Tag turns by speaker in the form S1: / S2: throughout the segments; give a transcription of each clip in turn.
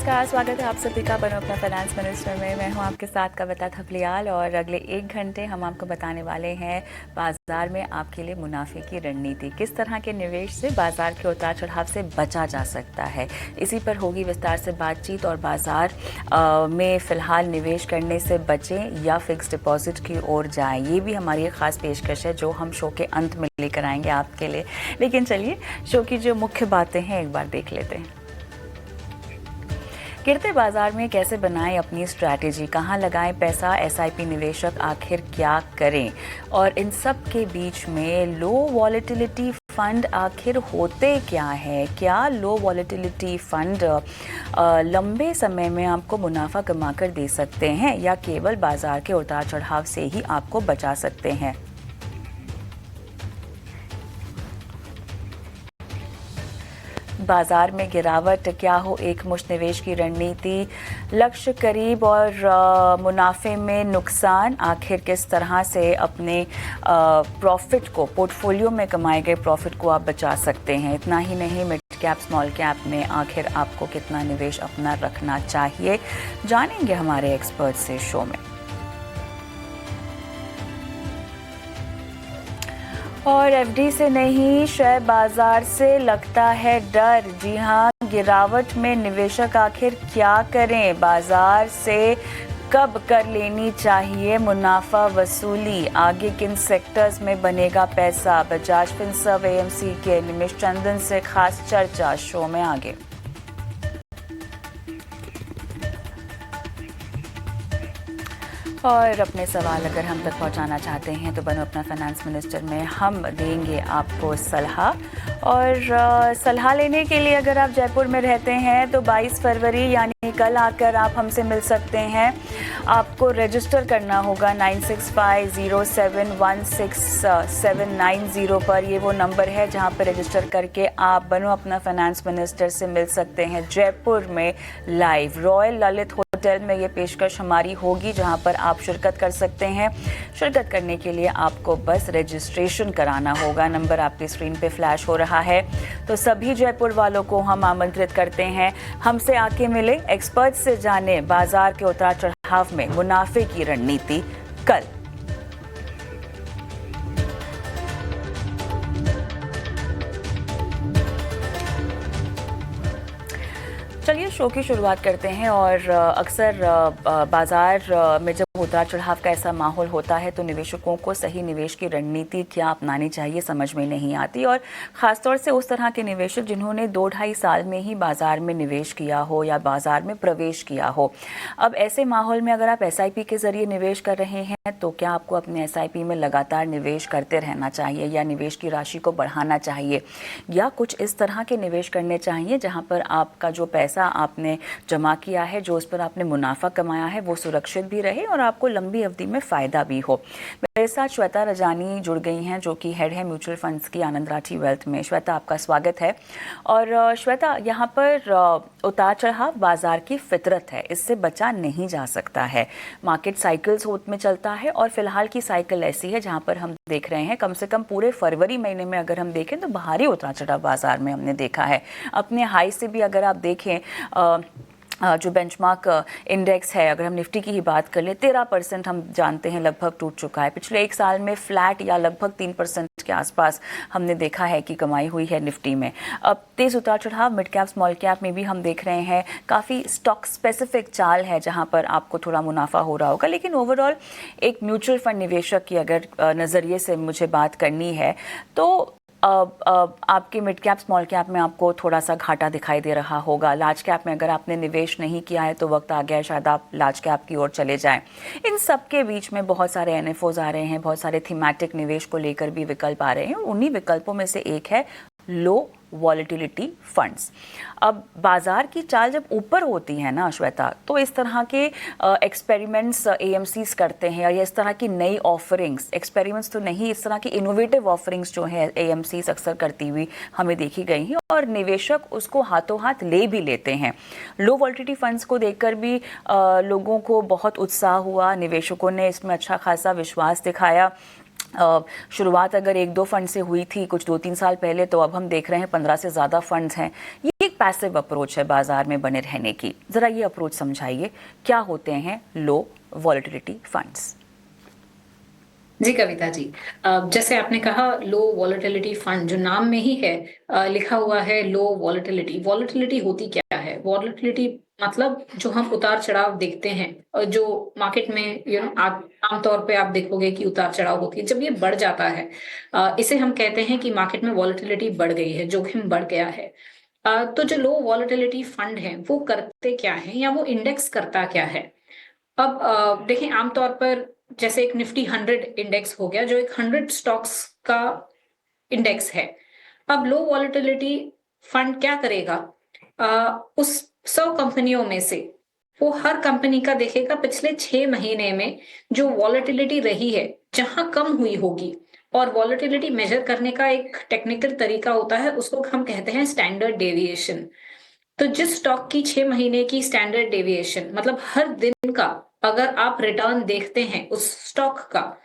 S1: नमस्कार, स्वागत है आप सभी का बनो अपना फाइनेंस मिनिस्टर में। मैं हूं आपके साथ कविता थपलियाल और अगले 1 घंटे हम आपको बताने वाले हैं बाजार में आपके लिए मुनाफे की रणनीति। किस तरह के निवेश से बाजार के उतार चढ़ाव से बचा जा सकता है, इसी पर होगी विस्तार से बातचीत। और बाजार में फ़िलहाल निवेश करने से बचें या फिक्स डिपॉजिट की ओर जाएं, ये भी हमारी एक ख़ास पेशकश है जो हम शो के अंत में लेकर आएंगे आपके लिए। लेकिन चलिए शो की जो मुख्य बातें हैं एक बार देख लेते हैं। गिरते बाजार में कैसे बनाएं अपनी स्ट्रैटेजी, कहां लगाएं पैसा, एसआईपी निवेशक आखिर क्या करें, और इन सब के बीच में लो वॉलेटिलिटी फंड आखिर होते क्या है। क्या लो वॉलेटिलिटी फंड लंबे समय में आपको मुनाफा कमाकर दे सकते हैं या केवल बाजार के उतार चढ़ाव से ही आपको बचा सकते हैं। बाजार में गिरावट क्या हो एक मुश्त निवेश की रणनीति, लक्ष्य करीब और मुनाफे में नुकसान, आखिर किस तरह से अपने प्रॉफिट को, पोर्टफोलियो में कमाए गए प्रॉफिट को आप बचा सकते हैं। इतना ही नहीं, मिड कैप स्मॉल कैप में आखिर आपको कितना निवेश अपना रखना चाहिए, जानेंगे हमारे एक्सपर्ट से शो में। और एफडी से नहीं, शेयर बाजार से लगता है डर। जी हाँ, गिरावट में निवेशक आखिर क्या करें, बाजार से कब कर लेनी चाहिए मुनाफा वसूली, आगे किन सेक्टर्स में बनेगा पैसा। बजाज फिनसर्व एएमसी के निमिष चंदन से खास चर्चा शो में आगे। और अपने सवाल अगर हम तक पहुंचाना चाहते हैं तो बनो अपना फाइनेंस मिनिस्टर में हम देंगे आपको सलाह। और सलाह लेने के लिए अगर आप जयपुर में रहते हैं तो 22 फरवरी यानी कल आकर आप हमसे मिल सकते हैं। आपको रजिस्टर करना होगा 9650716790 पर। ये वो नंबर है जहां पर रजिस्टर करके आप बनो अपना फाइनेंस मिनिस्टर से मिल सकते हैं जयपुर में लाइव। रॉयल ललित होटल में ये पेशकश हमारी होगी जहां पर आप शिरकत कर सकते हैं। शिरकत करने के लिए आपको बस रजिस्ट्रेशन कराना होगा। नंबर आपकी स्क्रीन पे फ्लैश हो रहा है। तो सभी जयपुर वालों को हम आमंत्रित करते हैं, हमसे आके मिले, एक्सपर्ट से जाने बाजार के उतार चढ़ाव में मुनाफे की रणनीति कल। चलिए शो की शुरुआत करते हैं। और अक्सर बाजार में जब उतार चढ़ाव का ऐसा माहौल होता है तो निवेशकों को सही निवेश की रणनीति क्या अपनानी चाहिए समझ में नहीं आती। और ख़ासतौर से उस तरह के निवेशक जिन्होंने 2-2.5 साल में ही बाजार में निवेश किया हो या बाजार में प्रवेश किया हो। अब ऐसे माहौल में अगर आप एसआईपी के ज़रिए निवेश कर रहे हैं तो क्या आपको अपने एसआईपी में लगातार निवेश करते रहना चाहिए या निवेश की राशि को बढ़ाना चाहिए, या कुछ इस तरह के निवेश करने चाहिए जहाँ पर आपका जो पैसा आपने जमा किया है, जो उस पर आपने मुनाफा कमाया है, वो सुरक्षित भी रहे और आपको लंबी अवधि में फ़ायदा भी हो। मेरे साथ श्वेता रजानी जुड़ गई हैं जो कि हेड है म्यूचुअल फंड्स की आनंद राठी वेल्थ में। श्वेता, आपका स्वागत है। और श्वेता, यहाँ पर उतार चढ़ाव बाजार की फितरत है, इससे बचा नहीं जा सकता है। मार्केट साइकिल्स होत में चलता है और फिलहाल की साइकिल ऐसी है जहाँ पर हम देख रहे हैं कम से कम पूरे फरवरी महीने में अगर हम देखें तो भारी उतार चढ़ाव बाजार में हमने देखा है। अपने हाई से भी अगर आप देखें जो बेंचमार्क इंडेक्स है, अगर हम निफ्टी की ही बात कर ले, 13% हम जानते हैं लगभग टूट चुका है। पिछले 1 साल में फ्लैट या लगभग 3% के आसपास हमने देखा है कि कमाई हुई है निफ्टी में। अब तेज़ उतार चढ़ाव मिड कैप स्मॉल कैप में भी हम देख रहे हैं, काफ़ी स्टॉक स्पेसिफिक चाल है जहां पर आपको थोड़ा मुनाफा हो रहा होगा। लेकिन ओवरऑल एक म्यूचुअल फंड निवेशक की अगर नज़रिए से मुझे बात करनी है तो आपके मिड कैप स्मॉल कैप में आपको थोड़ा सा घाटा दिखाई दे रहा होगा। लार्ज कैप में अगर आपने निवेश नहीं किया है तो वक्त आ गया है शायद आप लार्ज कैप की ओर चले जाएं। इन सब के बीच में बहुत सारे एनएफओज आ रहे हैं, बहुत सारे थीमेटिक निवेश को लेकर भी विकल्प आ रहे हैं। उन्हीं विकल्पों में से एक है लो वॉलेटिलिटी फंड्स। अब बाजार की चाल जब ऊपर होती है ना श्वेता, तो इस तरह के एक्सपेरिमेंट्स एएमसीज करते हैं, या इस तरह की नई ऑफरिंग्स, एक्सपेरिमेंट्स तो नहीं, इस तरह की इनोवेटिव ऑफरिंग्स जो है एएमसीज अक्सर करती हुई हमें देखी गई हैं और निवेशक उसको हाथों हाथ ले भी लेते हैं। लो वॉलेटिलिटी फंड्स को देखकर भी लोगों को बहुत उत्साह हुआ, निवेशकों ने इसमें अच्छा खासा विश्वास दिखाया। शुरुआत अगर 1-2 फंड से हुई थी कुछ 2-3 साल पहले, तो अब हम देख रहे हैं 15 से ज़्यादा फंड्स हैं। ये एक पैसिव अप्रोच है बाजार में बने रहने की। ज़रा ये अप्रोच समझाइए, क्या होते हैं लो वॉलेटिलिटी फंड्स?
S2: जी कविता जी, जैसे आपने कहा लो वॉलेटिलिटी फंड, जो नाम में ही है लिखा हुआ है लो वॉलेटिलिटी। वॉलेटिलिटी होती क्या है? वॉलेटिलिटी मतलब जो हम उतार चढ़ाव देखते हैं, और जो मार्केट में आमतौर पे आप देखोगे कि उतार चढ़ाव होती है, जब ये बढ़ जाता है, इसे हम कहते हैं कि मार्केट में वॉलेटिलिटी बढ़ गई है, जोखिम बढ़ गया है। तो जो लो वॉलेटिलिटी फंड है वो करते क्या है, या वो इंडेक्स करता क्या है? अब देखें, आमतौर पर जैसे एक निफ्टी 100 इंडेक्स हो गया, जो एक 100 स्टॉक्स का इंडेक्स है। अब लो वॉलेटिलिटी फंड क्या करेगा? उस 100 कंपनियों में से वो हर कंपनी का देखेगा पिछले 6 महीने में जो वॉलेटिलिटी रही है, जहां कम हुई होगी। और वॉलेटिलिटी मेजर करने का एक टेक्निकल तरीका होता है, उसको हम कहते हैं स्टैंडर्ड डेविएशन। तो जिस स्टॉक की 6 महीने की स्टैंडर्ड डेविएशन, मतलब हर दिन का अगर आप रिटर्न देखते हैं उस स्टॉक का,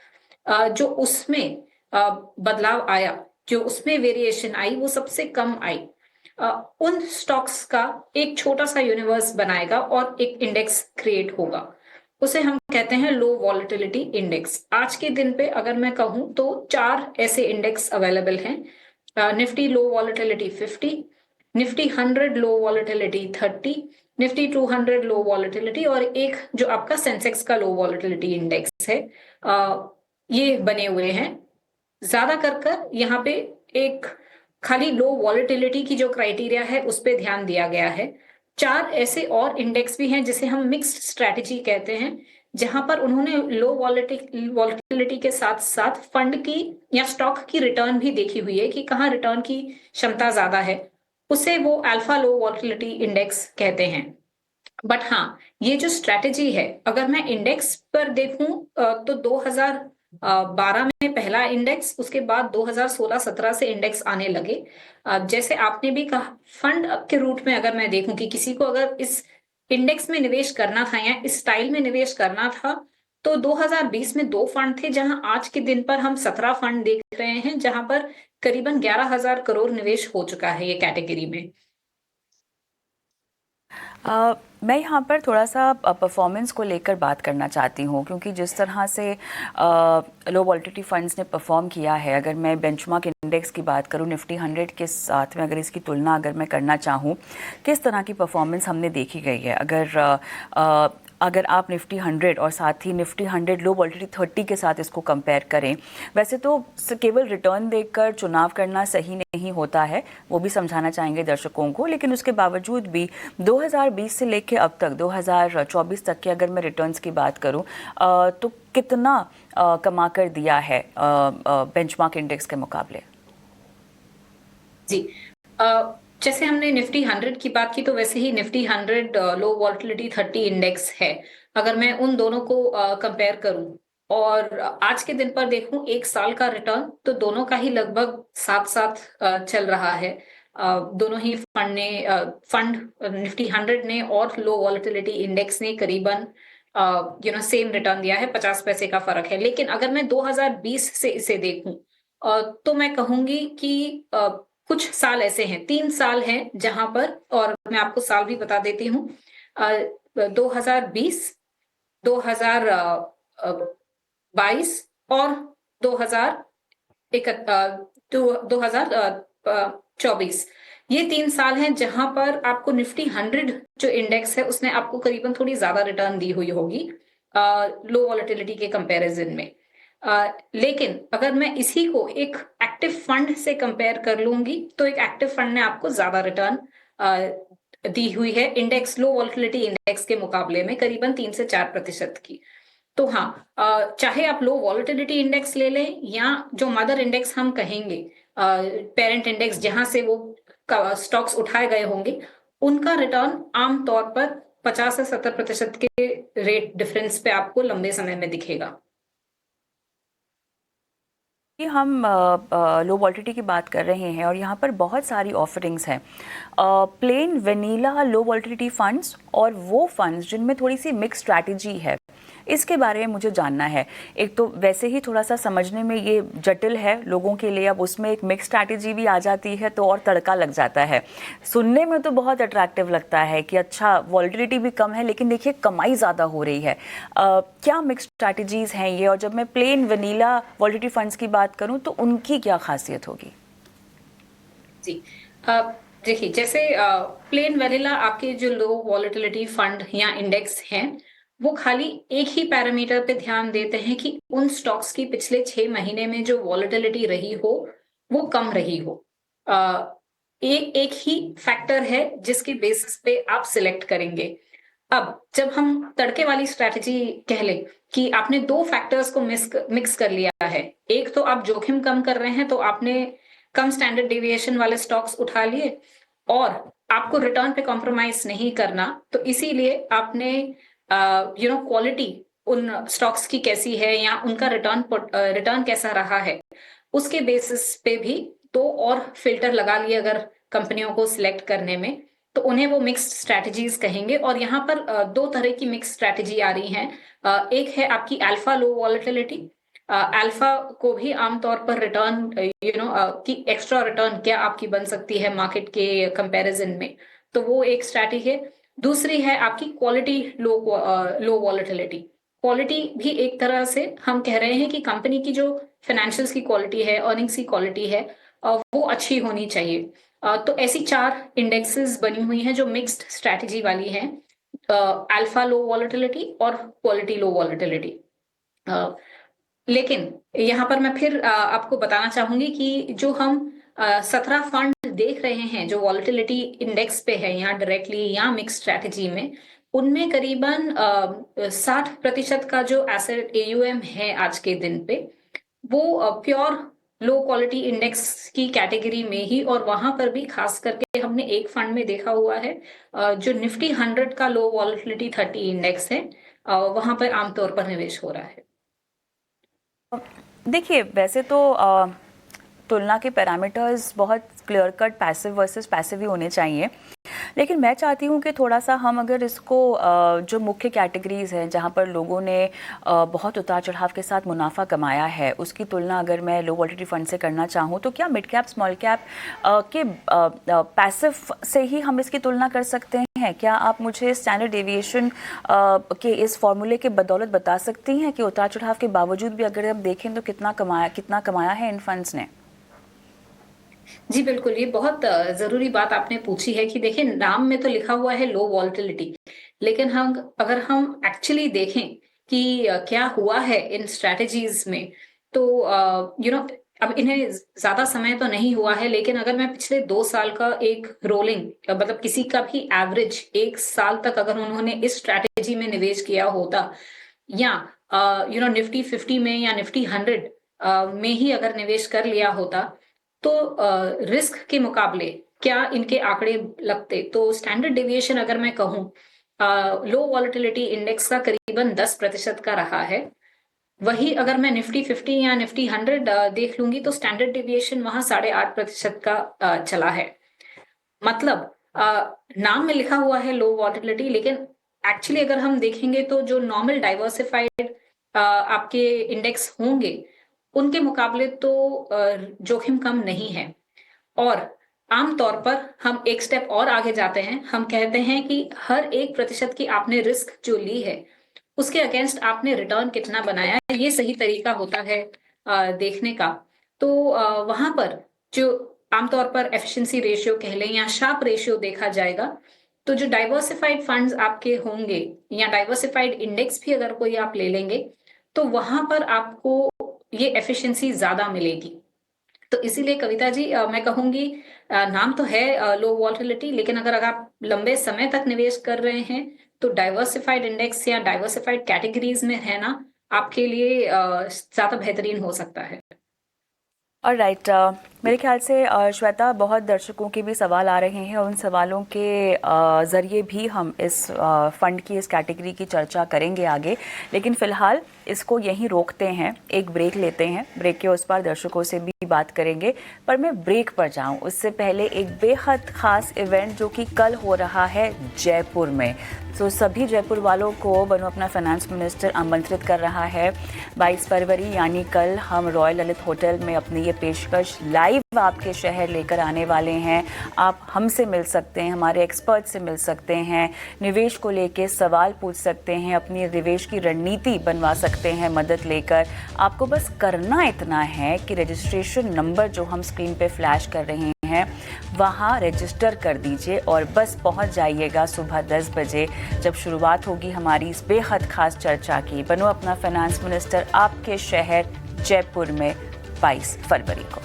S2: जो उसमें बदलाव आया, जो उसमें वेरिएशन आई, वो सबसे कम आई, उन स्टॉक्स का एक छोटा सा यूनिवर्स बनाएगा और एक इंडेक्स क्रिएट होगा। उसे हम कहते हैं लो वॉलेटिलिटी इंडेक्स। आज के दिन पे अगर मैं कहूं तो 4 ऐसे इंडेक्स अवेलेबल हैं। निफ्टी लो वॉलेटिलिटी 50, निफ्टी 100 लो वॉलेटिलिटी 30, निफ्टी 200 लो वॉलेटिलिटी, और एक जो आपका सेंसेक्स का लो वॉलेटिलिटी इंडेक्स है। ये बने हुए हैं। ज्यादा कर यहाँ पे एक खाली लो वॉलेटिलिटी की जो क्राइटेरिया है उस पे ध्यान दिया गया है। 4 ऐसे और इंडेक्स भी हैं जिसे हम मिक्स्ड स्ट्रैटेजी कहते हैं, जहां पर उन्होंने लो वॉलेटिलिटी के साथ साथ फंड की या स्टॉक की रिटर्न भी देखी हुई है कि कहाँ रिटर्न की क्षमता ज्यादा है। उसे वो अल्फा लो वॉलेटिलिटी इंडेक्स कहते हैं। बट हाँ, ये जो स्ट्रैटेजी है, अगर मैं इंडेक्स पर देखूं तो 2012 में पहला इंडेक्स, उसके बाद 2016-17 से इंडेक्स आने लगे। जैसे आपने भी कहा, फंड के रूट में अगर मैं देखूं कि किसी को अगर इस इंडेक्स में निवेश करना था या इस स्टाइल में निवेश करना था, तो 2020 में 2 फंड थे, जहां आज के दिन पर हम 17 फंड देख रहे हैं, जहां पर करीबन 11,000 करोड़ निवेश हो चुका है ये कैटेगरी में।
S1: मैं यहाँ पर थोड़ा सा परफॉर्मेंस को लेकर बात करना चाहती हूँ, क्योंकि जिस तरह से लो वॉलेटिलिटी फंड्स ने परफॉर्म किया है, अगर मैं बेंचमार्क इंडेक्स की बात करूँ, निफ्टी 100 के साथ में अगर इसकी तुलना अगर मैं करना चाहूँ, किस तरह की परफॉर्मेंस हमने देखी गई है। अगर आप निफ्टी 100 और साथ ही निफ्टी 100 लो वॉलेटिलिटी 30 के साथ इसको कंपेयर करें, वैसे तो केवल रिटर्न देखकर चुनाव करना सही नहीं होता है, वो भी समझाना चाहेंगे दर्शकों को, लेकिन उसके बावजूद भी 2020 से लेकर अब तक 2024 तक के अगर मैं रिटर्न्स की बात करूं, तो कितना कमा कर दिया है बेंचमार्क इंडेक्स के मुकाबले?
S2: जी, जैसे हमने निफ्टी 100 की बात की, तो वैसे ही निफ्टी 100 लो वॉलेटिलिटी 30 इंडेक्स है। अगर मैं उन दोनों को कंपेयर करूं और आज के दिन पर देखूं एक साल का रिटर्न, तो दोनों का ही लगभग साथ साथ चल रहा है। दोनों ही फंड निफ्टी 100 ने और लो वॉलेटिलिटी इंडेक्स ने करीबन सेम रिटर्न दिया है, 50 पैसे का फर्क है। लेकिन अगर मैं 2020 से इसे देखूं, तो मैं कहूंगी कि कुछ साल ऐसे हैं, 3 साल हैं जहां पर, और मैं आपको साल भी बता देती हूँ, 2020, 2022 और 2024, ये 3 साल हैं जहां पर आपको निफ्टी 100 जो इंडेक्स है उसने आपको करीबन थोड़ी ज्यादा रिटर्न दी हुई होगी लो वॉलेटिलिटी के कंपैरिजन में। लेकिन अगर मैं इसी को एक एक्टिव फंड से कंपेयर कर लूंगी, तो एक एक्टिव फंड ने आपको ज्यादा रिटर्न दी हुई है इंडेक्स लो वॉलेटिलिटी इंडेक्स के मुकाबले में, करीबन 3 से 4% की। तो हाँ, चाहे आप लो वॉलेटिलिटी इंडेक्स ले लें या जो मदर इंडेक्स हम कहेंगे, पेरेंट इंडेक्स जहां से वो स्टॉक्स उठाए गए होंगे, उनका रिटर्न आमतौर पर 50 से 70% के रेट डिफरेंस पे आपको लंबे समय में दिखेगा।
S1: हम लो वॉलेटिलिटी की बात कर रहे हैं और यहाँ पर बहुत सारी ऑफरिंग्स हैं, प्लेन वेनीला लो वॉलेटिलिटी फंड्स और वो फंड्स जिनमें थोड़ी सी मिक्स स्ट्रैटेजी है, इसके बारे में मुझे जानना है। एक तो वैसे ही थोड़ा सा समझने में ये जटिल है लोगों के लिए, अब उसमें एक मिक्स स्ट्रैटेजी भी आ जाती है तो और तड़का लग जाता है। सुनने में तो बहुत अट्रैक्टिव लगता है कि अच्छा वॉलेटिलिटी भी कम है लेकिन देखिए कमाई ज़्यादा हो रही है। क्या मिक्स स्ट्रैटेजीज हैं ये, और जब मैं प्लेन वनीला वॉलेटिलिटी फंड्स की बात करूं तो उनकी क्या खासियत होगी?
S2: जी देखिए, जैसे प्लेन वैनिला आपके जो लो वॉलेटिलिटी फंड या इंडेक्स हैं, वो खाली एक ही पैरामीटर पे ध्यान देते हैं कि उन स्टॉक्स की पिछले 6 महीने में जो वॉलेटिलिटी रही हो, वो कम रही हो। एक एक ही फैक्टर है जिसके बेसिस पे आप सिलेक्ट करेंगे। अब जब हम तड़के वाली स्ट्रैटेजी कह लें कि आपने 2 फैक्टर्स को मिक्स कर लिया है। एक तो आप जोखिम कम कर रहे हैं, तो आपने कम स्टैंडर्ड डेविएशन वाले स्टॉक्स उठा लिए, और आपको रिटर्न पे कॉम्प्रोमाइज नहीं करना, तो इसीलिए आपने क्वालिटी उन स्टॉक्स की कैसी है या उनका रिटर्न कैसा रहा है, उसके बेसिस पे भी 2 और फिल्टर लगा लिए अगर कंपनियों को सिलेक्ट करने में, तो उन्हें वो मिक्स्ड स्ट्रैटेजीज कहेंगे। और यहाँ पर 2 तरह की मिक्स स्ट्रैटेजी आ रही हैं। एक है आपकी अल्फा लो वॉलेटिलिटी। अल्फा को भी आमतौर पर रिटर्न की एक्स्ट्रा रिटर्न क्या आपकी बन सकती है मार्केट के कंपैरिजन में, तो वो एक स्ट्रैटेजी है। दूसरी है आपकी क्वालिटी लो वॉलेटिलिटी। क्वालिटी भी एक तरह से हम कह रहे हैं कि कंपनी की जो फाइनेंशियल्स की क्वालिटी है, अर्निंग्स की क्वालिटी है, वो अच्छी होनी चाहिए। तो ऐसी 4 इंडेक्सेस बनी हुई हैं जो मिक्स्ड स्ट्रैटेजी वाली हैं, अल्फा लो वॉलेटिलिटी और क्वालिटी लो वॉलेटिलिटी। लेकिन यहाँ पर मैं फिर आपको बताना चाहूंगी कि जो हम 17 फंड देख रहे हैं जो वॉलेटिलिटी इंडेक्स पे है, या डायरेक्टली या मिक्स स्ट्रैटेजी में, उनमें करीबन 60% का जो एसेट एयूएम है आज के दिन पे, वो प्योर लो क्वालिटी इंडेक्स की कैटेगरी में ही, और वहां पर भी खास करके हमने एक फंड में देखा हुआ है जो निफ्टी 100 का लो वॉलेटिलिटी 30 इंडेक्स है, वहां पर आमतौर पर निवेश हो रहा है।
S1: देखिए वैसे तो तुलना के पैरामीटर्स बहुत clear cut passive versus passive ही होने चाहिए, लेकिन मैं चाहती हूँ कि थोड़ा सा हम अगर इसको जो मुख्य कैटेगरीज हैं जहाँ पर लोगों ने बहुत उतार चढ़ाव के साथ मुनाफा कमाया है उसकी तुलना अगर मैं लो वॉलेटिलिटी फंड से करना चाहूँ, तो क्या मिड कैप स्मॉल कैप के पैसिव से ही हम इसकी तुलना कर सकते हैं? क्या आप मुझे स्टैंडर्ड डेविएशन के इस फॉर्मूले के बदौलत बता सकती हैं कि उतार चढ़ाव के बावजूद भी अगर हम देखें तो कितना कमाया है इन फंड्स ने?
S2: जी बिल्कुल, ये बहुत जरूरी बात आपने पूछी है कि देखिए, नाम में तो लिखा हुआ है लो वॉलेटिलिटी, लेकिन अगर हम एक्चुअली देखें कि क्या हुआ है इन स्ट्रैटेजीज में, तो अब इन्हें ज्यादा समय तो नहीं हुआ है, लेकिन अगर मैं पिछले 2 साल का एक रोलिंग, मतलब किसी का भी एवरेज 1 साल तक अगर उन्होंने इस स्ट्रैटेजी में निवेश किया होता, या निफ्टी 50 में या निफ्टी 100 में ही अगर निवेश कर लिया होता, तो रिस्क के मुकाबले क्या इनके आंकड़े लगते, तो स्टैंडर्ड डेविएशन अगर मैं कहूं लो वॉलेटिलिटी इंडेक्स का करीबन 10% का रहा है। वही अगर मैं निफ्टी 50 या निफ्टी 100 देख लूंगी, तो स्टैंडर्ड डेविएशन वहां 8.5% का चला है। मतलब नाम में लिखा हुआ है लो वॉलेटिलिटी, लेकिन एक्चुअली अगर हम देखेंगे तो जो नॉर्मल डाइवर्सिफाइड आपके इंडेक्स होंगे, उनके मुकाबले तो जोखिम कम नहीं है। और आमतौर पर हम एक स्टेप और आगे जाते हैं, हम कहते हैं कि हर 1% की आपने रिस्क जो ली है, उसके अगेंस्ट आपने रिटर्न कितना बनाया है, ये सही तरीका होता है देखने का। तो वहां पर जो आमतौर पर एफिशिएंसी रेशियो कह लें या शार्प रेशियो देखा जाएगा, तो जो डाइवर्सिफाइड फंड्स आपके होंगे या डाइवर्सिफाइड इंडेक्स भी अगर कोई आप ले लेंगे, तो वहां पर आपको ये एफिशिएंसी ज्यादा मिलेगी। तो इसीलिए कविता जी, मैं कहूंगी नाम तो है लो वॉलेटिलिटी, लेकिन अगर आप लंबे समय तक निवेश कर रहे हैं, तो डाइवर्सिफाइड इंडेक्स या डाइवर्सिफाइड कैटेगरीज में रहना आपके लिए ज्यादा बेहतरीन हो सकता है।
S1: ऑलराइट, मेरे ख्याल से श्वेता, बहुत दर्शकों के भी सवाल आ रहे हैं, उन सवालों के ज़रिए भी हम इस फंड की इस कैटेगरी की चर्चा करेंगे आगे, लेकिन फ़िलहाल इसको यहीं रोकते हैं, एक ब्रेक लेते हैं। ब्रेक के उस पार दर्शकों से भी बात करेंगे, पर मैं ब्रेक पर जाऊं उससे पहले एक बेहद खास इवेंट जो कि कल हो रहा है जयपुर में। तो सभी जयपुर वालों को बनो अपना फाइनेंस मिनिस्टर आमंत्रित कर रहा है 22 फरवरी यानी कल हम रॉयल ललित होटल में अपनी ये पेशकश लाइव आपके शहर लेकर आने वाले हैं। आप हमसे मिल सकते हैं, हमारे एक्सपर्ट से मिल सकते हैं, निवेश को लेके सवाल पूछ सकते हैं, अपनी निवेश की रणनीति बनवा सकते हैं मदद लेकर। आपको बस करना इतना है कि रजिस्ट्रेशन नंबर जो हम स्क्रीन पे फ्लैश कर रहे हैं वहाँ रजिस्टर कर दीजिए और बस पहुँच जाइएगा सुबह 10 बजे जब शुरुआत होगी हमारी इस बेहद खास चर्चा की। बनो अपना फाइनेंस मिनिस्टर आपके शहर जयपुर में 22 फरवरी को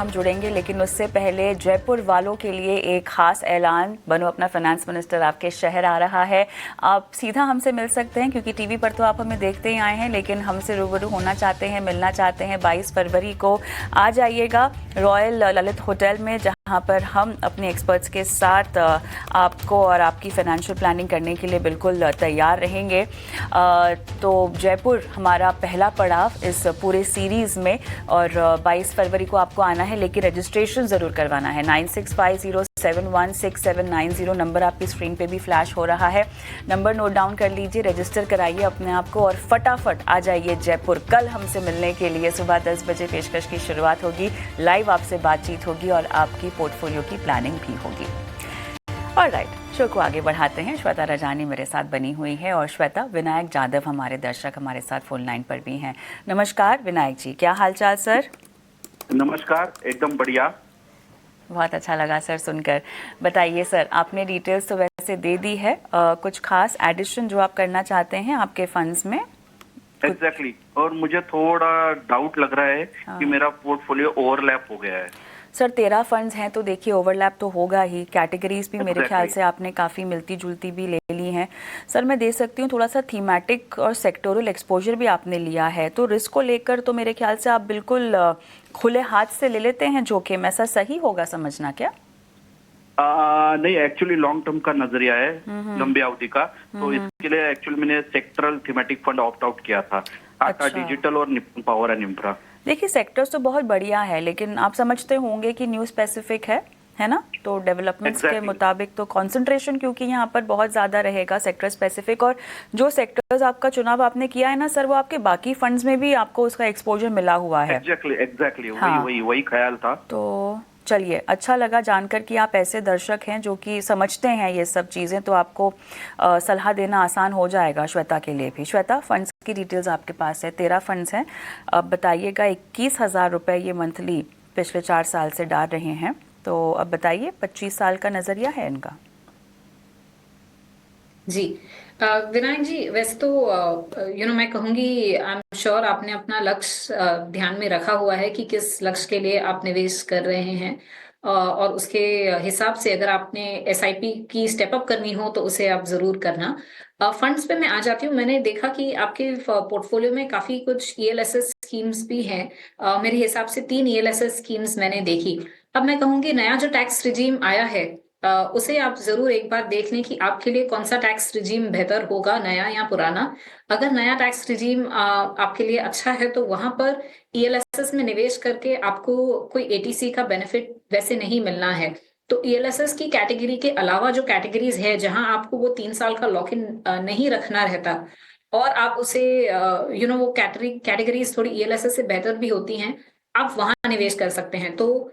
S1: हम जुड़ेंगे, लेकिन उससे पहले जयपुर वालों के लिए एक खास ऐलान। बनो अपना फाइनेंस मिनिस्टर आपके शहर आ रहा है। आप सीधा हमसे मिल सकते हैं क्योंकि टीवी पर तो आप हमें देखते ही आए हैं, लेकिन हमसे रूबरू होना चाहते हैं, मिलना चाहते हैं 22 फरवरी को आ जाइएगा रॉयल ललित होटल में, जहाँ पर हम अपने एक्सपर्ट्स के साथ आपको और आपकी फाइनेंशियल प्लानिंग करने के लिए बिल्कुल तैयार रहेंगे। तो जयपुर हमारा पहला पड़ाव इस पूरे सीरीज़ में और 22 फरवरी को आपको आना है, लेकिन रजिस्ट्रेशन ज़रूर करवाना है। 9650716790 नंबर आपकी स्क्रीन पे भी फ्लैश हो रहा है। नंबर नोट डाउन कर लीजिए, रजिस्टर कराइए अपने आप को और फटाफट आ जाइए जयपुर। कल हमसे मिलने के लिए सुबह 10 बजे पेशकश की शुरुआत होगी, लाइव आपसे बातचीत होगी और आपकी पोर्टफोलियो की प्लानिंग भी होगी। ऑलराइट, शो को आगे बढ़ाते हैं। श्वेता रजानी मेरे साथ बनी हुई है और श्वेता, विनायक जाधव हमारे दर्शक हमारे साथ फोन लाइन पर भी हैं। नमस्कार विनायक जी, क्या हालचाल सर?
S3: नमस्कार, एकदम बढ़िया।
S1: बहुत अच्छा लगा सर सुनकर। बताइए सर, आपने डिटेल्स तो वैसे दे दी है, कुछ खास एडिशन जो आप करना चाहते हैं आपके फंड्स में?
S3: एग्जैक्टली और मुझे थोड़ा डाउट लग रहा है कि मेरा पोर्टफोलियो ओवरलैप हो गया है।
S1: सर 13 फंड्स हैं तो देखिए ओवरलैप तो होगा ही। कैटेगरीज भी मेरे ख्याल से आपने काफ़ी मिलती जुलती भी ले ली हैं। सर मैं दे सकती हूँ थोड़ा सा थीमेटिक और सेक्टोरल एक्सपोजर भी आपने लिया है, तो रिस्क को लेकर तो मेरे ख्याल से आप बिल्कुल खुले हाथ से ले लेते हैं जोखिम, ऐसा सही होगा समझना क्या?
S3: नहीं, एक्चुअली लॉन्ग टर्म का नजरिया है, लंबी अवधि का, तो इसके लिए एक्चुअली मैंने sectoral thematic fund opt out किया था, टाटा डिजिटल और निप्पन पावर एंड इंफ्रा।
S1: देखिए सेक्टर्स तो बहुत बढ़िया है, लेकिन आप समझते होंगे कि न्यू स्पेसिफिक है ना, तो डेवलपमेंट्स के मुताबिक तो कंसंट्रेशन क्योंकि यहाँ पर बहुत ज़्यादा रहेगा सेक्टर स्पेसिफिक, और जो सेक्टर्स आपका चुनाव आपने किया है ना सर, वो आपके बाकी फंड्स में भी आपको उसका एक्सपोजर मिला हुआ है।
S3: एग्जैक्टली
S1: हाँ।
S3: वही ख्याल था।
S1: तो चलिए, अच्छा लगा जानकर कि आप ऐसे दर्शक हैं जो कि समझते हैं ये सब चीज़ें, तो आपको सलाह देना आसान हो जाएगा श्वेता के लिए भी। श्वेता, फंड्स की डिटेल्स आपके पास है, 13 फंड्स हैं। अब बताइएगा 21,000 रुपये ये मंथली पिछले 4 साल से डाल रहे हैं, तो अब बताइए 25 साल का नज़रिया है इनका?
S2: जी विनायक जी, वैसे तो मैं कहूंगी आई एम श्योर आपने अपना लक्ष्य ध्यान में रखा हुआ है कि किस लक्ष्य के लिए आप निवेश कर रहे हैं, और उसके हिसाब से अगर आपने एसआईपी की स्टेप अप करनी हो तो उसे आप जरूर करना। फंड्स पे मैं आ जाती हूँ। मैंने देखा कि आपके पोर्टफोलियो में काफी कुछ ईएलएसएस स्कीम्स भी हैं। मेरे हिसाब से 3 ईएलएसएस स्कीम्स मैंने देखी। अब मैं कहूंगी नया जो टैक्स रिजीम आया है उसे आप जरूर एक बार देख लें कि आपके लिए कौन सा टैक्स रिजीम बेहतर होगा, नया या पुराना। अगर नया टैक्स रिजीम आपके लिए अच्छा है तो वहां पर ईएलएसएस में निवेश करके आपको कोई एटीसी का बेनिफिट वैसे नहीं मिलना है। तो ईएलएसएस की कैटेगरी के अलावा जो कैटेगरीज है जहां आपको वो 3 साल का लॉक इन नहीं रखना रहता और आप उसे वो कैटेगरीज थोड़ी ईएलएसएस से बेहतर भी होती हैं, आप वहां निवेश कर सकते हैं। तो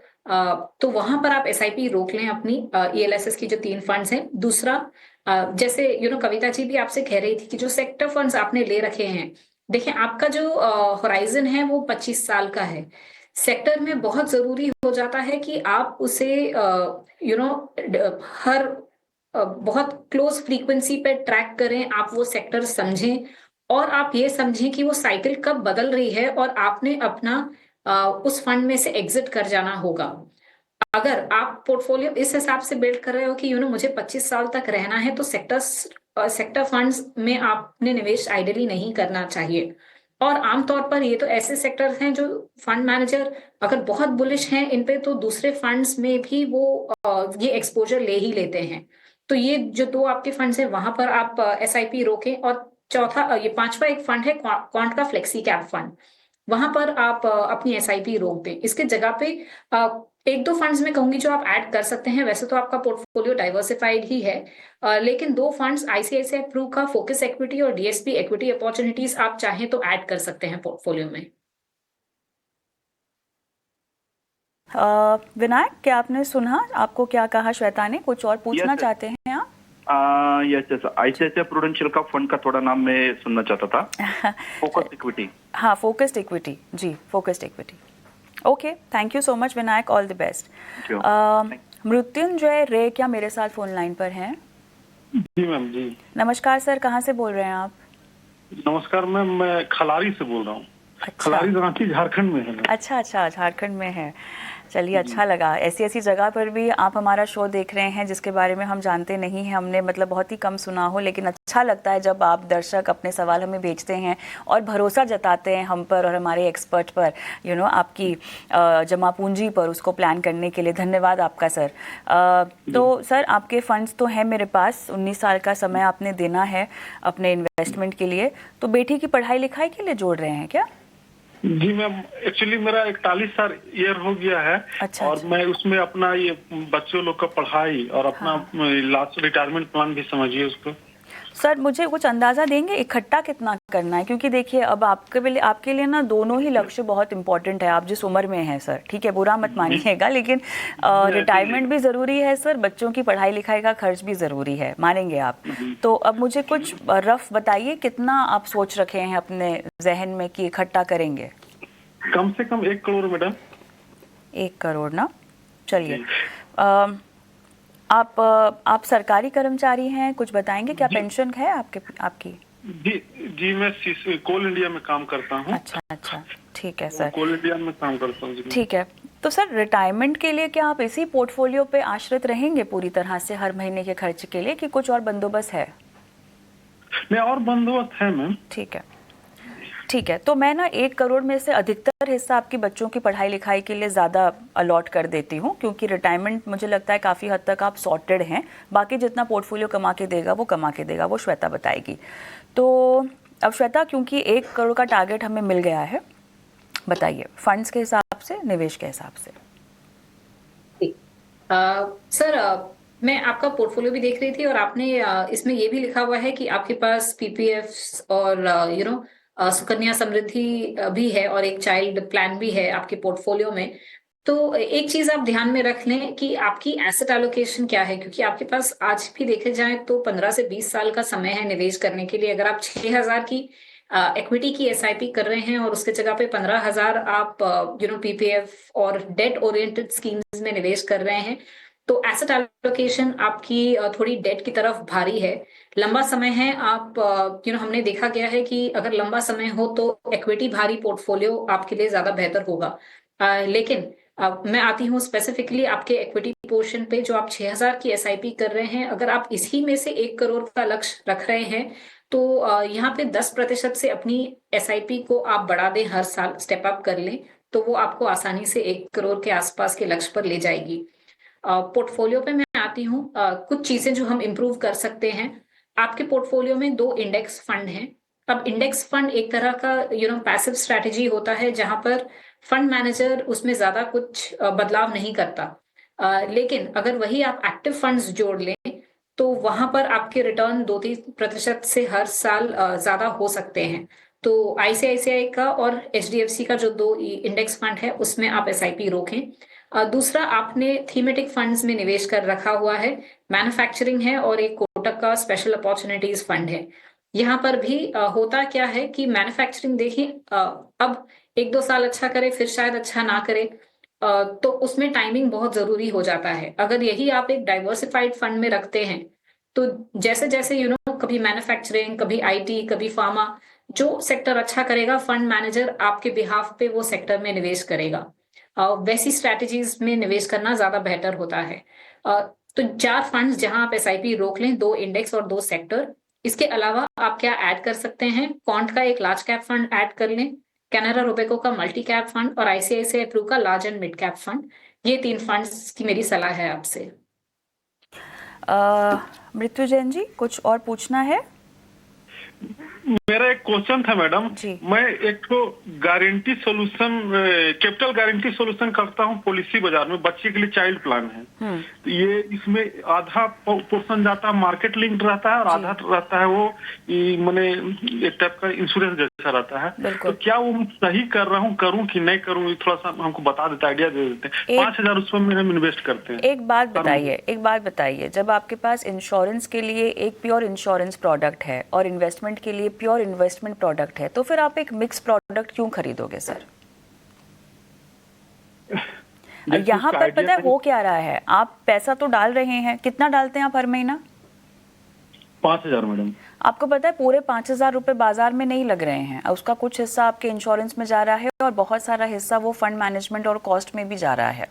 S2: वहां पर आप एसआईपी रोक लें अपनी ईएलएसएस की जो 3 फंड्स हैं। दूसरा, जैसे कविता जी भी आपसे कह रही थी कि जो सेक्टर फंड्स आपने ले रखे हैं, देखिए आपका जो होराइजन है वो 25 साल का है। सेक्टर में बहुत जरूरी हो जाता है कि आप उसे हर बहुत क्लोज फ्रीक्वेंसी पे ट्रैक करें, आप वो सेक्टर समझें और आप ये समझें कि वो साइकिल कब बदल रही है और आपने अपना उस फंड में से एग्जिट कर जाना होगा। अगर आप पोर्टफोलियो इस हिसाब से बिल्ड कर रहे हो कि मुझे 25 साल तक रहना है, तो सेक्टर फंड्स में आपने निवेश आइडियली नहीं करना चाहिए। और आमतौर पर ये तो ऐसे सेक्टर्स हैं जो फंड मैनेजर अगर बहुत बुलिश हैं इन पे, तो दूसरे फंड्स में भी वो ये एक्सपोजर ले ही लेते हैं। तो ये जो 2 आपके फंड्स हैं वहां पर आप एसआईपी रोकें। और चौथा, ये 5वां एक फंड है क्वांट का फ्लेक्सी कैप फंड। वहां पर आप अपनी एसआईपी रोक दें। इसके जगह पे एक दो फंड्स में कहूंगी जो आप ऐड कर सकते हैं। वैसे तो आपका पोर्टफोलियो डाइवर्सिफाइड ही है, लेकिन दो फंड्स आईसीआईसीआई प्रू का फोकस इक्विटी और डीएसपी इक्विटी अपॉर्चुनिटीज आप चाहें तो ऐड कर सकते हैं पोर्टफोलियो में।
S1: विनायक, क्या आपने सुना? आपको क्या कहा श्वेता ने? कुछ और पूछना
S3: Yes,
S1: चाहते हैं आप?
S3: यस यस, आईसीआईसीआई प्रूडेंशियल का फंड का थोड़ा नाम मैं सुनना चाहता था। Focus equity.
S1: हाँ, फोकस्ड इक्विटी जी, focused equity. Okay, thank you so much Vinayak, all the best. Mrityunjay Ray क्या मेरे साथ फोन लाइन पर हैं?
S4: जी मैम जी।
S1: नमस्कार सर, कहाँ से बोल रहे हैं आप?
S4: नमस्कार मैम, मैं खलारी से बोल रहा हूँ।
S1: अच्छा।
S4: खलारी रांची झारखंड में है मैम।
S1: अच्छा अच्छा, झारखंड में है। चलिए, अच्छा लगा। ऐसी ऐसी जगह पर भी आप हमारा शो देख रहे हैं जिसके बारे में हम जानते नहीं हैं, हमने मतलब बहुत ही कम सुना हो, लेकिन अच्छा लगता है जब आप दर्शक अपने सवाल हमें भेजते हैं और भरोसा जताते हैं हम पर और हमारे एक्सपर्ट पर, आपकी जमा पूंजी पर, उसको प्लान करने के लिए धन्यवाद आपका सर। तो सर, आपके फंड्स तो हैं मेरे पास, 19 साल का समय आपने देना है अपने इन्वेस्टमेंट के लिए, तो बेटी की पढ़ाई लिखाई के लिए जोड़ रहे हैं क्या?
S4: जी मैम, एक्चुअली मेरा 41 साल ईयर हो गया है।
S1: अच्छा,
S4: और
S1: अच्छा।
S4: मैं उसमें अपना ये बच्चों लोग का पढ़ाई और अपना लास्ट रिटायरमेंट प्लान भी समझिए उसको।
S1: सर, मुझे कुछ अंदाजा देंगे इकट्ठा कितना करना है? क्योंकि देखिए, अब आपके लिए ना दोनों ही लक्ष्य बहुत इंपॉर्टेंट है। आप जिस उम्र में हैं सर, ठीक है, बुरा मत मानिएगा, लेकिन रिटायरमेंट भी जरूरी है सर, बच्चों की पढ़ाई लिखाई का खर्च भी जरूरी है, मानेंगे आप? तो अब मुझे कुछ रफ बताइए, कितना आप सोच रखे हैं अपने जहन में कि इकट्ठा करेंगे?
S4: कम से कम 1 करोड़ मैडम।
S1: 1 करोड़ ना? चलिए, आप सरकारी कर्मचारी हैं, कुछ बताएंगे? क्या पेंशन है आपकी?
S4: जी मैं कोल इंडिया में काम करता हूँ।
S1: अच्छा अच्छा, ठीक है सर।
S4: कोल इंडिया में काम करता हूँ।
S1: ठीक है, तो सर रिटायरमेंट के लिए क्या आप इसी पोर्टफोलियो पे आश्रित रहेंगे पूरी तरह से हर महीने के खर्च के लिए, कि कुछ और बंदोबस्त है?
S4: नहीं, और बंदोबस्त है मैम।
S1: ठीक है, ठीक है। तो मैं ना 1 करोड़ में से अधिकतर हिस्सा आपकी बच्चों की पढ़ाई लिखाई के लिए ज़्यादा अलॉट कर देती हूँ, क्योंकि रिटायरमेंट मुझे लगता है काफ़ी हद तक आप सॉर्टेड हैं। बाकी जितना पोर्टफोलियो कमा के देगा वो कमा के देगा, वो श्वेता बताएगी। तो अब श्वेता, क्योंकि 1 करोड़ का टारगेट हमें मिल गया है, बताइए फंड्स के हिसाब से, निवेश के हिसाब से।
S2: सर, मैं आपका पोर्टफोलियो भी देख रही थी और आपने इसमें ये भी लिखा हुआ है कि आपके पास पीपीएफ और सुकन्या समृद्धि भी है और एक चाइल्ड प्लान भी है आपके पोर्टफोलियो में। तो एक चीज आप ध्यान में रख लें कि आपकी एसेट एलोकेशन क्या है, क्योंकि आपके पास आज भी देखे जाए तो 15 से 20 साल का समय है निवेश करने के लिए। अगर आप 6,000 की इक्विटी की एसआईपी कर रहे हैं और उसके जगह पे 15,000 आप पीपीएफ और डेट ओरिएंटेड स्कीम्स में निवेश कर रहे हैं, तो एसेट एलोकेशन आपकी थोड़ी डेट की तरफ भारी है। लंबा समय है, आप हमने देखा गया है कि अगर लंबा समय हो तो इक्विटी भारी पोर्टफोलियो आपके लिए ज्यादा बेहतर होगा। लेकिन मैं आती हूँ स्पेसिफिकली आपके इक्विटी पोर्शन पे, जो आप 6,000 की एसआईपी कर रहे हैं। अगर आप इसी में से 1 करोड़ का लक्ष्य रख रहे हैं तो यहाँ पे 10% से अपनी एसआईपी को आप बढ़ा दें, हर साल स्टेप अप कर लें, तो वो आपको आसानी से 1 करोड़ के आसपास के लक्ष्य पर ले जाएगी। पोर्टफोलियो पे मैं आती हूँ, कुछ चीजें जो हम इम्प्रूव कर सकते हैं। आपके पोर्टफोलियो में 2 इंडेक्स फंड हैं। अब इंडेक्स फंड एक तरह का पैसिव स्ट्रैटेजी होता है, जहां पर फंड मैनेजर उसमें ज्यादा कुछ बदलाव नहीं करता। लेकिन अगर वही आप एक्टिव फंड्स जोड़ लें तो वहां पर आपके रिटर्न 2-3% से हर साल ज्यादा हो सकते हैं। तो आईसीआईसीआई का और एचडीएफसी का जो 2 इंडेक्स फंड है उसमें आप एसआईपी रोकें। दूसरा, आपने थीमेटिक फंड्स में निवेश कर रखा हुआ है, मैन्युफैक्चरिंग है और एक कोटक का स्पेशल अपॉर्चुनिटीज फंड है। यहाँ पर भी होता क्या है कि मैन्युफैक्चरिंग देखें, अब 1-2 साल अच्छा करे फिर शायद अच्छा ना करे, तो उसमें टाइमिंग बहुत जरूरी हो जाता है। अगर यही आप एक डाइवर्सिफाइड फंड में रखते हैं तो जैसे जैसे कभी मैन्युफैक्चरिंग, कभी आईटी, कभी फार्मा, जो सेक्टर अच्छा करेगा फंड मैनेजर आपके बिहाफ पे वो सेक्टर में निवेश करेगा। वैसी स्ट्रैटेजीज में निवेश करना ज्यादा बेहतर होता है। तो 4 फंड्स जहां आप एसआईपी रोक लें, 2 इंडेक्स और 2 सेक्टर। इसके अलावा आप क्या ऐड कर सकते हैं? क्वांट का एक लार्ज कैप फंड ऐड कर लें, कैनरा रोबेको का मल्टी कैप फंड और आईसीआईसीआई प्रू का large and mid cap fund. ये 3 फंड्स की मेरी सलाह है आपसे।
S1: मृत्युंजय जी, कुछ और पूछना है?
S4: मेरा एक क्वेश्चन था मैडम।
S1: जी।
S4: मैं एक तो guarantee solution, capital guarantee solution करता हूँ पॉलिसी बाजार में, बच्चे के लिए चाइल्ड प्लान है। तो ये इसमें आधा पोर्शन जाता है मार्केट लिंक्ड रहता है और आधा रहता है वो मैंने एक टाइप का इंश्योरेंस जैसा रहता है।
S1: बिल्कुल।
S4: तो क्या वो सही कर रहा हूँ, करूँ कि नहीं करूँ, थोड़ा सा हमको बता देते, आइडिया दे देते। 5,000 उसमें हम इन्वेस्ट करते हैं।
S1: एक बात बताइए, जब आपके पास इंश्योरेंस के लिए एक प्योर इंश्योरेंस प्रोडक्ट है और इन्वेस्टमेंट के लिए प्योर इन्वेस्टमेंट प्रोडक्ट है, तो फिर आप एक मिक्स प्रोडक्ट क्यों खरीदोगे सर? यहाँ पर पता है हो क्या रहा है, आप पैसा तो डाल रहे हैं, कितना डालते हैं आप हर महीना?
S4: 5,000 मैडम। आपको
S1: पता है पूरे 5,000 रुपए बाजार में नहीं लग रहे हैं, उसका कुछ हिस्सा आपके इंश्योरेंस में जा रहा है और बहुत सारा हिस्सा वो फंड मैनेजमेंट और कॉस्ट में भी जा रहा है।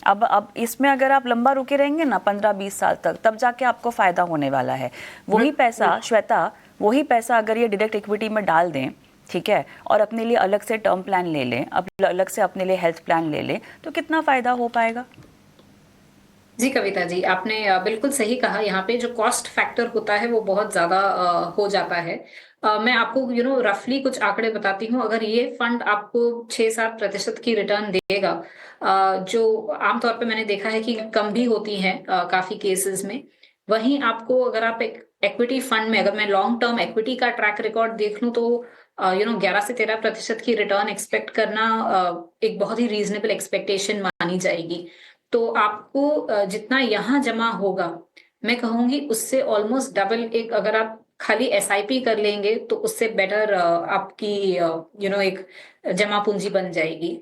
S1: अब इसमें अगर आप लंबा रुके रहेंगे ना 15-20 साल तक, तब जाके आपको फायदा होने वाला है। वही पैसा श्वेता, वही पैसा अगर ये डायरेक्ट इक्विटी में डाल दें, ठीक है, और अपने लिए अलग से टर्म प्लान ले लें, अलग से अपने लिए हेल्थ प्लान ले लें, तो कितना फायदा हो पाएगा?
S2: जी कविता जी, आपने बिल्कुल सही कहा। यहाँ पे जो कॉस्ट फैक्टर होता है वो बहुत ज्यादा हो जाता है। मैं आपको रफली कुछ आंकड़े बताती हूँ। अगर ये फंड आपको 6-7% की रिटर्न देगा, जो आमतौर पे मैंने देखा है कि कम भी होती है काफी केसेस में। वहीं आपको अगर आप एक एक्विटी फंड में, अगर मैं लॉन्ग टर्म एक्विटी का ट्रैक रिकॉर्ड देख लूं, तो 11 से 13% की रिटर्न एक्सपेक्ट करना एक बहुत ही रीजनेबल एक्सपेक्टेशन मानी जाएगी। तो आपको जितना यहाँ जमा होगा, मैं कहूंगी उससे ऑलमोस्ट डबल, एक अगर आप खाली एसआईपी कर लेंगे तो उससे बेटर आपकी एक जमा पूंजी बन जाएगी।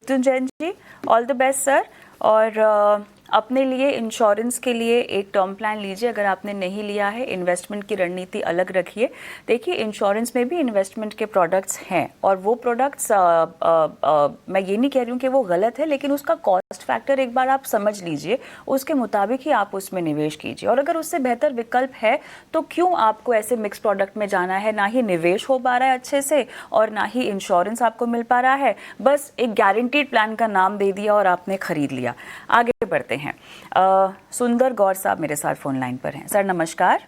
S1: Jain ji, all the best sir. और अपने लिए इंश्योरेंस के लिए एक टर्म प्लान लीजिए, अगर आपने नहीं लिया है। इन्वेस्टमेंट की रणनीति अलग रखिए। देखिए, इंश्योरेंस में भी इन्वेस्टमेंट के प्रोडक्ट्स हैं और वो प्रोडक्ट्स मैं ये नहीं कह रही हूँ कि वो गलत है, लेकिन उसका कॉस्ट फैक्टर एक बार आप समझ लीजिए, उसके मुताबिक ही आप उसमें निवेश कीजिए। और अगर उससे बेहतर विकल्प है तो क्यों आपको ऐसे मिक्स प्रोडक्ट में जाना है? ना ही निवेश हो पा रहा है अच्छे से और ना ही इंश्योरेंस आपको मिल पा रहा है, बस एक गारंटीड प्लान का नाम दे दिया और आपने खरीद लिया। आगे बढ़ते हैं। सुंदर गौर साहब मेरे साथ फोन लाइन पर हैं। सर नमस्कार।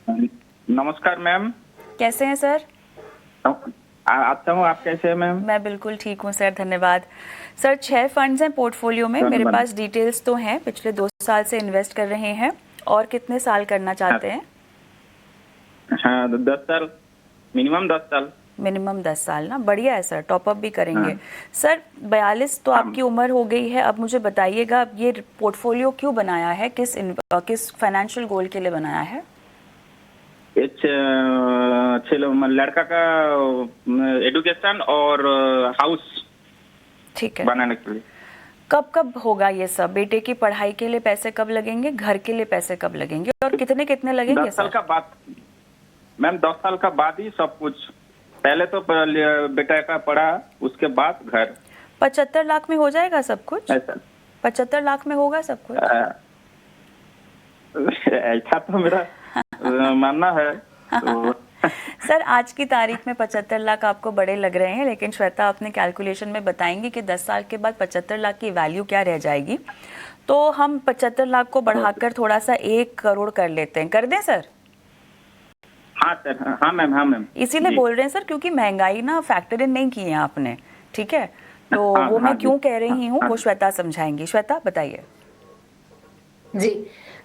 S5: नमस्कार मैम।
S1: कैसे हैं सर?
S5: अच्छा हूँ, आप कैसे हैं मैम?
S1: मैं बिल्कुल ठीक हूँ सर, धन्यवाद। सर 6 फंड्स हैं पोर्टफोलियो में, मेरे पास डिटेल्स तो हैं। पिछले 2 साल से इन्वेस्ट कर रहे हैं और कितने साल करना चाहते हैं?
S5: हाँ, 10 साल, मिनिमम 10 साल।
S1: मिनिमम 10 साल ना, बढ़िया है सर, टॉपअप भी करेंगे। सर 42 तो आपकी उम्र हो गई है। अब मुझे बताइएगा, ये पोर्टफोलियो क्यों बनाया है, किस फाइनेंशियल गोल के लिए बनाया है?
S5: लड़का का एजुकेशन और हाउस,
S1: ठीक है,
S5: बनाने के लिए।
S1: कब होगा ये सब? बेटे की पढ़ाई के लिए पैसे कब लगेंगे, घर के लिए पैसे कब लगेंगे और कितने लगेंगे?
S5: 10 साल का बाद मैम, 10 साल का बाद ही सब कुछ। पहले तो बेटा का पढ़ा, उसके बाद घर।
S1: 75 लाख में हो जाएगा सब कुछ?
S5: ऐसा
S1: 75 लाख में होगा सब कुछ?
S5: ऐसा तो मेरा मानना है। तो
S1: सर आज की तारीख में 75 लाख आपको बड़े लग रहे हैं, लेकिन श्वेता अपने कैलकुलेशन में बताएंगी कि 10 साल के बाद 75 लाख की वैल्यू क्या रह जाएगी। तो हम 75 लाख को बढ़ाकर थोड़ा सा 1 करोड़ कर लेते हैं, कर दें सर?
S5: हाँ सर, हाँ मैम, हाँ मैम।
S1: इसीलिए बोल रहे हैं सर, क्योंकि महंगाई ना फैक्टर इन नहीं की है आपने, ठीक है? तो वो मैं क्यों कह रही हूँ वो श्वेता समझाएंगी। श्वेता बताइए।
S2: जी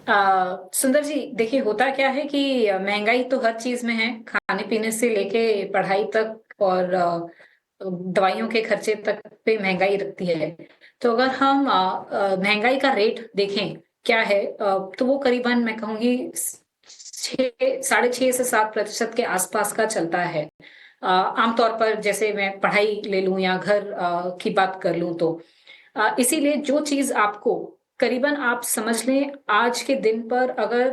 S2: सुंदर जी, देखिए होता क्या है कि महंगाई तो हर चीज में है, खाने पीने से लेके पढ़ाई तक और दवाइयों के खर्चे तक पे महंगाई रखती है। तो अगर हम महंगाई का रेट देखें क्या है, तो वो करीबन मैं कहूंगी 6.5 से 7% के आसपास का चलता है। आमतौर पर जैसे मैं पढ़ाई ले लूं या घर की बात कर लूं, तो इसीलिए जो चीज आपको करीबन आप समझ लें आज के दिन पर अगर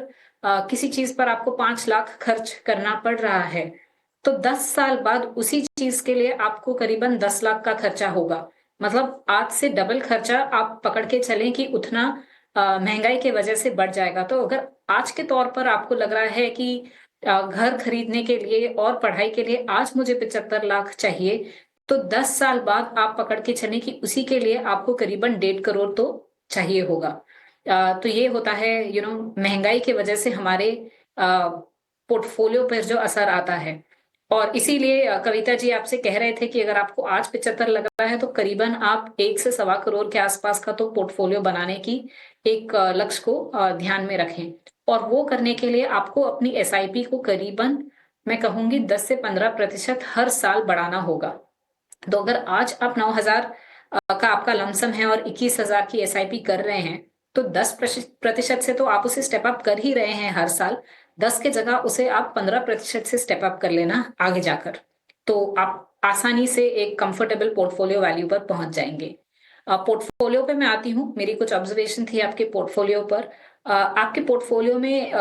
S2: किसी चीज पर आपको 5 लाख खर्च करना पड़ रहा है, तो 10 साल बाद उसी चीज के लिए आपको करीबन 10 लाख का खर्चा होगा। मतलब आज से डबल खर्चा आप पकड़ के चलें कि उतना महंगाई के वजह से बढ़ जाएगा। तो अगर आज के तौर पर आपको लग रहा है कि घर खरीदने के लिए और पढ़ाई के लिए आज मुझे 75 लाख चाहिए, तो 10 साल बाद आप पकड़ के चलें कि उसी के लिए आपको करीबन 1.5 करोड़ तो चाहिए होगा। तो ये होता है महंगाई की वजह से हमारे पोर्टफोलियो पर जो असर आता है। और इसीलिए कविता जी आपसे कह रहे थे कि अगर आपको आज 75 लग रहा है तो करीबन आप 1 से सवा करोड़ के आसपास का तो पोर्टफोलियो बनाने की एक लक्ष्य को ध्यान में रखें। और वो करने के लिए आपको अपनी एसआईपी को करीबन मैं कहूंगी 10 से 15% हर साल बढ़ाना होगा। तो अगर आज आप 9,000 का आपका लमसम है और 21,000 की एसआईपी कर रहे हैं, तो 10% से तो आप उसे स्टेप अप कर ही रहे हैं हर साल। 10 के जगह उसे आप 15% से स्टेप अप कर लेना आगे जाकर, तो आप आसानी से एक कंफर्टेबल पोर्टफोलियो वैल्यू पर पहुंच जाएंगे। पोर्टफोलियो पे मैं आती हूँ, मेरी कुछ ऑब्जर्वेशन थी आपके पोर्टफोलियो पर। आपके पोर्टफोलियो में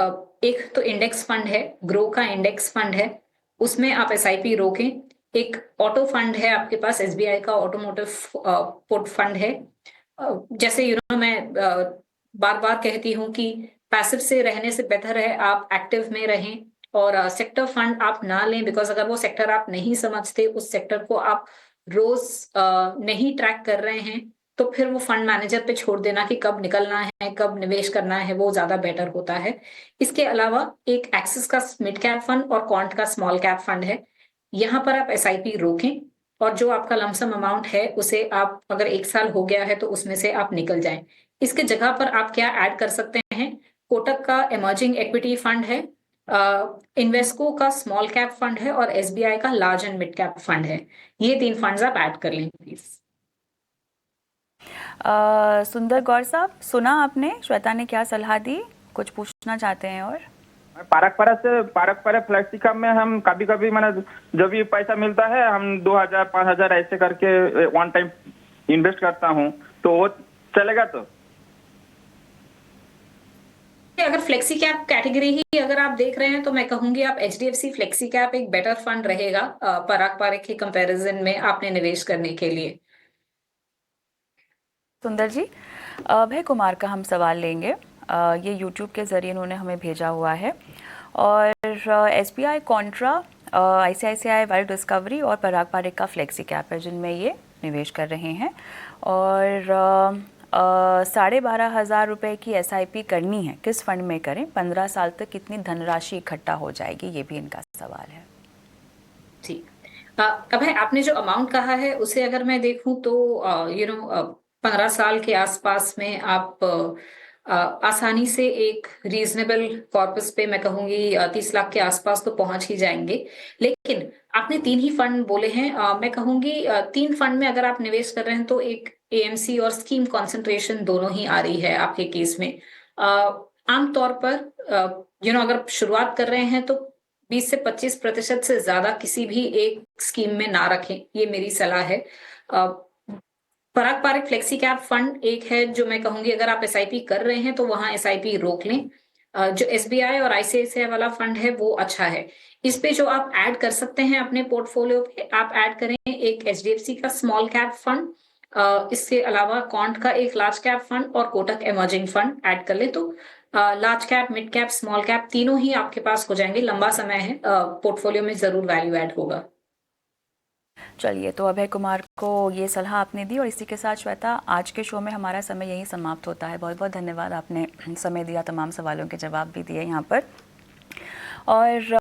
S2: एक तो इंडेक्स फंड है, ग्रो का इंडेक्स फंड है, उसमें आप एसआईपी रोकें। एक ऑटो फंड है आपके पास, एसबीआई का ऑटोमोटिव पोर्ट फंड है। जैसे मैं बार बार कहती हूँ कि पैसिव से रहने से बेहतर है आप एक्टिव में रहें। और सेक्टर फंड आप ना लें, बिकॉज अगर वो सेक्टर आप नहीं समझते, उस सेक्टर को आप रोज नहीं ट्रैक कर रहे हैं, तो फिर वो फंड मैनेजर पे छोड़ देना कि कब निकलना है, कब निवेश करना है, वो ज्यादा बेटर होता है। इसके अलावा एक एक्सिस का मिड कैप फंड और क्वांट का स्मॉल कैप फंड है। यहाँ पर आप एसआईपी रोकें और जो आपका लमसम अमाउंट है उसे आप, अगर 1 साल हो गया है तो उसमें से आप निकल जाएं। इसके जगह पर आप क्या ऐड कर सकते हैं, कोटक का इमर्जिंग इक्विटी फंड है, इन्वेस्को का स्मॉल कैप फंड है और एसबीआई का large and mid cap fund है। ये 3 फंड्स आप ऐड कर लें प्लीज।
S1: सुंदर गौर साहब, सुना आपने श्वेता ने क्या सलाह दी, कुछ पूछना चाहते हैं? और
S5: पारक फ्लेक्सिकम में हम कभी कभी मैंने जब भी पैसा मिलता है हम 2,000 5,000 ऐसे करके वन टाइम इन्वेस्ट करता हूँ, तो वो चलेगा? तो
S2: अगर फ्लेक्सी कैप कैटेगरी ही अगर आप देख रहे हैं तो मैं कहूंगी आप एचडीएफसी फ्लेक्सी कैप एक बेटर फंड रहेगा पराग पारक के कंपैरिजन में आपने निवेश करने के लिए।
S1: सुंदर जी, अभय कुमार का हम सवाल लेंगे। ये यूट्यूब के ज़रिए उन्होंने हमें भेजा हुआ है। और SBI Contra, ICICI wild discovery और पराग पारक का फ्लेक्सी कैप है जिनमें ये निवेश कर रहे हैं। और 12,500 रुपये की एसआईपी करनी है, किस फंड में करें, 15 साल तक कितनी धनराशि इकट्ठा हो जाएगी, ये भी इनका सवाल है।
S2: ठीक, अभय आपने जो अमाउंट कहा है उसे अगर मैं देखूं तो 15 साल के आसपास में आप आसानी से एक रीजनेबल कॉर्पस पे मैं कहूंगी 30 लाख के आसपास तो पहुंच ही जाएंगे। लेकिन आपने 3 ही फंड बोले हैं, मैं कहूंगी 3 फंड में अगर आप निवेश कर रहे हैं तो एक एएमसी और स्कीम कंसंट्रेशन दोनों ही आ रही है आपके केस में। आमतौर पर अगर शुरुआत कर रहे हैं तो 20 से 25% से ज्यादा किसी भी एक स्कीम में ना रखें, ये मेरी सलाह है। पराग पारक फ्लेक्सी कैप फंड एक है जो मैं कहूंगी अगर आप एसआईपी कर रहे हैं तो वहां एसआईपी रोक लें। जो एसबीआई और आईसीआईसीआई वाला फंड है वो अच्छा है। इस पे जो आप ऐड कर सकते हैं अपने पोर्टफोलियो पे, आप ऐड करें एक एचडीएफसी का स्मॉल कैप फंड, इसके अलावा क्वांट का एक लार्ज कैप फंड और कोटक इमर्जिंग फंड ऐड कर ले तो large cap, mid cap, small cap तीनों ही आपके पास हो जाएंगे। लंबा समय है, पोर्टफोलियो में जरूर वैल्यू ऐड होगा।
S1: चलिए, तो अभय कुमार को ये सलाह आपने दी और इसी के साथ श्वेता, आज के शो में हमारा समय यही समाप्त होता है। बहुत बहुत धन्यवाद, आपने समय दिया, तमाम सवालों के जवाब भी दिए यहाँ पर। और